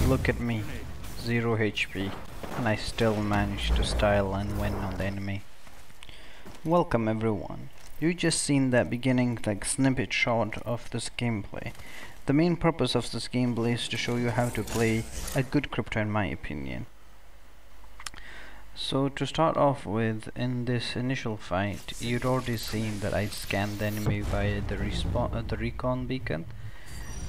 Look at me, 0 HP, and I still managed to style and win on the enemy. Welcome everyone. You just seen that beginning snippet shot of this gameplay. The main purpose of this gameplay is to show you how to play a good crypto in my opinion. So to start off with, in this initial fight, you'd already seen that I scanned the enemy via the recon beacon,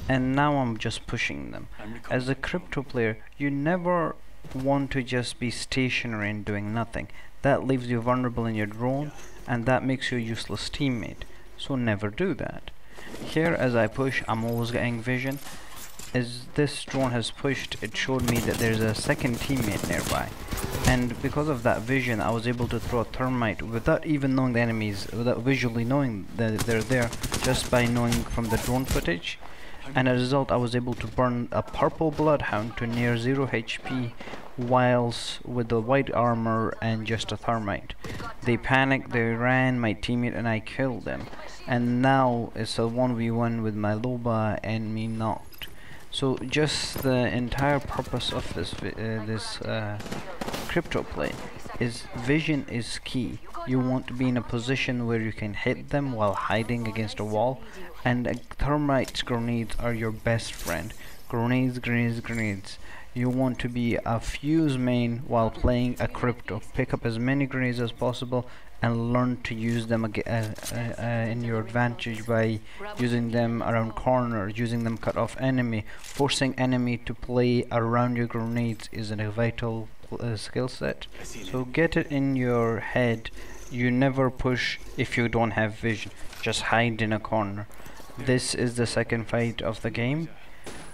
and now I'm just pushing them. As a crypto player, you never want to just be stationary and doing nothing. That leaves you vulnerable in your drone, and that makes you a useless teammate. So never do that. Here, as I push, I'm always getting vision. As this drone has pushed, it showed me that there's a second teammate nearby, and because of that vision I was able to throw a thermite without even knowing the enemies, without visually knowing that they're there, just by knowing from the drone footage. And as a result I was able to burn a purple bloodhound to near 0 HP whilst with the white armor and just a thermite. They panicked, they ran, my teammate and I killed them, and now it's a 1v1 with my Loba and me knocked. So just the entire purpose of this crypto play is vision is key. You want to be in a position where you can hit them while hiding against a wall, and thermite grenades are your best friend. Grenades, grenades, grenades. You want to be a fuse main while playing a crypto. Pick up as many grenades as possible and learn to use them in your advantage by using them around corners, using them cut off enemy. Forcing enemy to play around your grenades is a vital skill set. So get it in your head, you never push if you don't have vision. Just hide in a corner. This is the second fight of the game.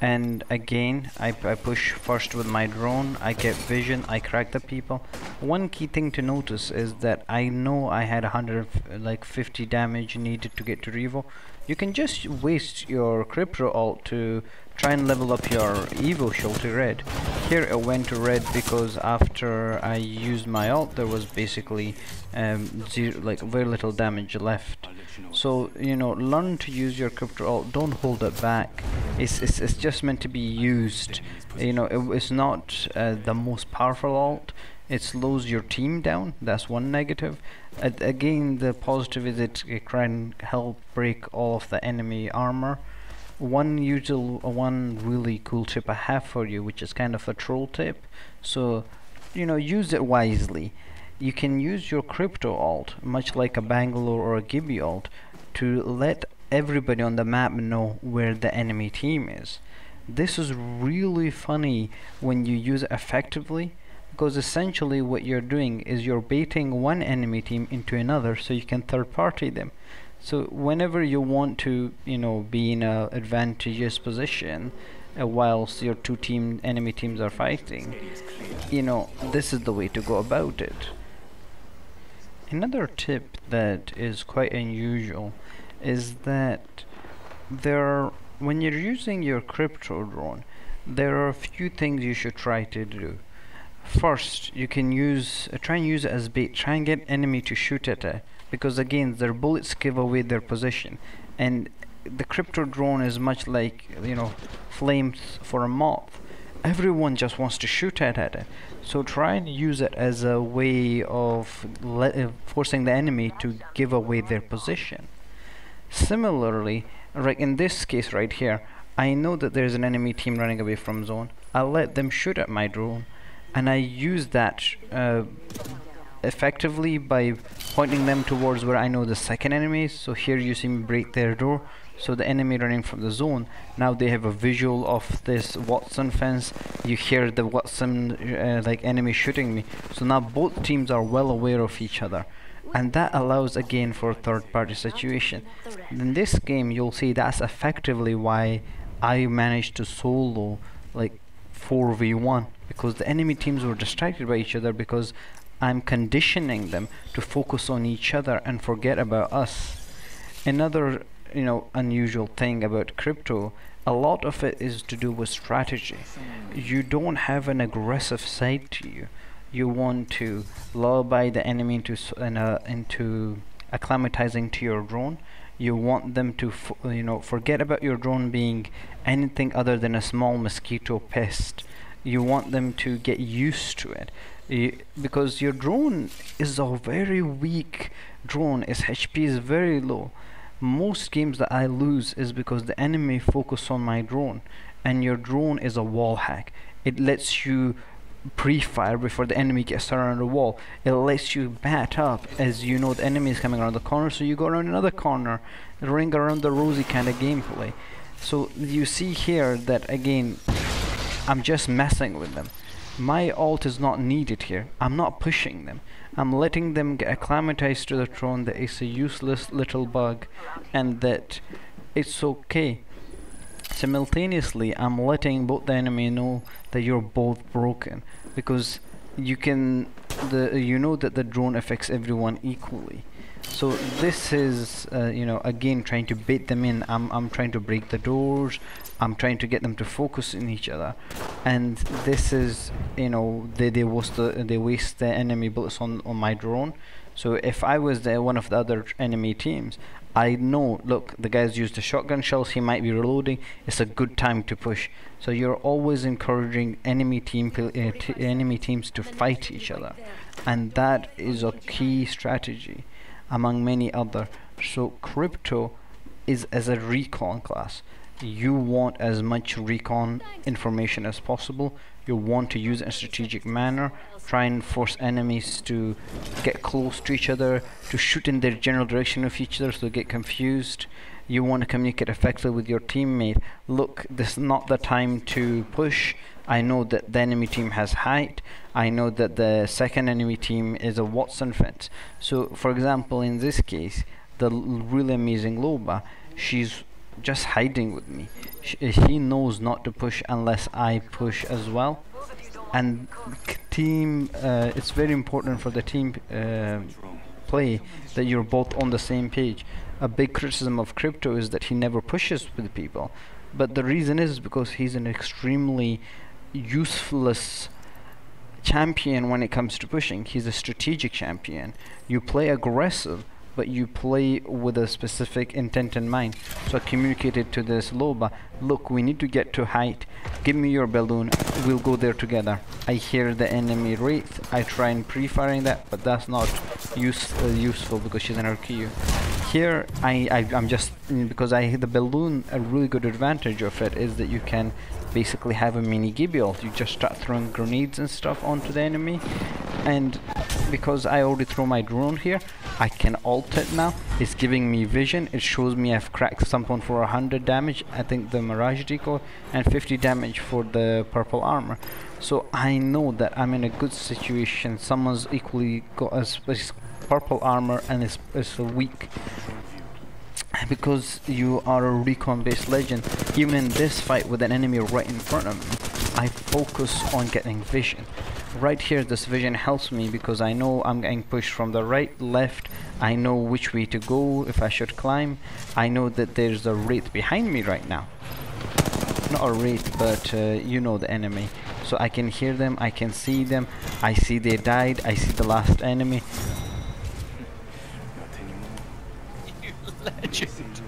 And again, I push first with my drone, I get vision, I crack the people. One key thing to notice is that I know I had 150 damage needed to get to Revo. You can just waste your crypto ult to try and level up your Evo shield to red. Here it went to red because after I used my ult there was basically very little damage left. So you know, learn to use your crypto ult, don't hold it back. It's just meant to be used. You know, it's not the most powerful ult. It slows your team down, that's one negative. Again, the positive is it can help break all of the enemy armor. One really cool tip I have for you, which is kind of a troll tip, so you know, use it wisely. You can use your crypto ult, much like a Bangalore or a Gibby ult, to let everybody on the map know where the enemy team is. This is really funny when you use it effectively, because essentially what you're doing is you're baiting one enemy team into another so you can third party them. So whenever you want to, you know, be in a advantageous position whilst your enemy teams are fighting, you know, this is the way to go about it. Another tip that is quite unusual is that when you're using your crypto drone, there are a few things you should try to do. First, you can try and use it as bait. Try and get enemy to shoot at it, because again, their bullets give away their position, and the crypto drone is much like, you know, flames for a moth. Everyone just wants to shoot at it. So try and use it as a way of forcing the enemy to give away their position. Similarly, right in this case right here, I know that there's an enemy team running away from zone. I'll let them shoot at my drone, and I use that effectively by pointing them towards where I know the second enemy is. So here you see me break their door, so the enemy running from the zone, now they have a visual of this Watson fence. You hear the Watson enemy shooting me, so now both teams are well aware of each other, and that allows again for a third party situation. In this game you'll see that's effectively why I managed to solo 4v1, because the enemy teams were distracted by each other, because I'm conditioning them to focus on each other and forget about us. Another, you know, unusual thing about crypto, a lot of it is to do with strategy. You don't have an aggressive side to you. You want to lullaby the enemy into acclimatizing to your drone. You want them to forget about your drone being anything other than a small mosquito pest. You want them to get used to it, because your drone is a very weak drone. Its HP is very low. Most games that I lose is because the enemy focus on my drone, and your drone is a wall hack. It lets you pre-fire before the enemy gets around the wall. It lets you bat up as you know the enemy is coming around the corner, so you go around another corner, ring around the rosy kind of gameplay. So you see here that again, I'm just messing with them. My ult is not needed here. I'm not pushing them. I'm letting them get acclimatized to the drone that it's a useless little bug and that it's okay. Simultaneously, I'm letting both the enemy know that you're both broken, because you know that the drone affects everyone equally. So this is again trying to bait them in. I'm trying to break the doors. I'm trying to get them to focus on each other, and this is they waste the enemy bullets on my drone. So if I was one of the other enemy teams, I know, look, the guy's used the shotgun shells, he might be reloading, it's a good time to push. So you're always encouraging enemy teams to fight each other, and that is a key strategy among many other. So Crypto is as a recon class. You want as much recon information as possible. You want to use it in a strategic manner, try and force enemies to get close to each other, to shoot in their general direction of each other so they get confused. You want to communicate effectively with your teammate. Look, this is not the time to push. I know that the enemy team has height. I know that the second enemy team is a Watson fence. So for example, in this case, the really amazing Loba, she's just hiding with me. He knows not to push unless I push as well. And team, it's very important for the team play that you're both on the same page. A big criticism of Crypto is that he never pushes with people, but the reason is because he's an extremely useless champion when it comes to pushing. He's a strategic champion. You play aggressive, but you play with a specific intent in mind. So I communicated to this Loba, look, we need to get to height, give me your balloon, we'll go there together. I hear the enemy wraith, I try and pre-firing that, but that's not useful because she's in her queue. Here I'm just, because the balloon, a really good advantage of it is that you can basically have a mini Gibeon. You just start throwing grenades and stuff onto the enemy, and because I already throw my drone here, I can ult it now. It's giving me vision. It shows me I've cracked someone for 100 damage, I think the Mirage decoy, and 50 damage for the purple armor. So I know that I'm in a good situation. Someone's equally got as purple armor and is weak. Because you are a recon based legend, even in this fight with an enemy right in front of me, I focus on getting vision. Right here, this vision helps me because I know I'm getting pushed from the right, left. I know which way to go, if I should climb. I know that there's a wraith behind me right now. Not a wraith, but you know the enemy. So I can hear them, I can see them. I see they died, I see the last enemy. Legend.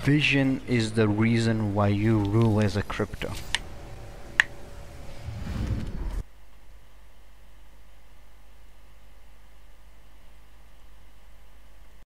Vision is the reason why you rule as a Crypto.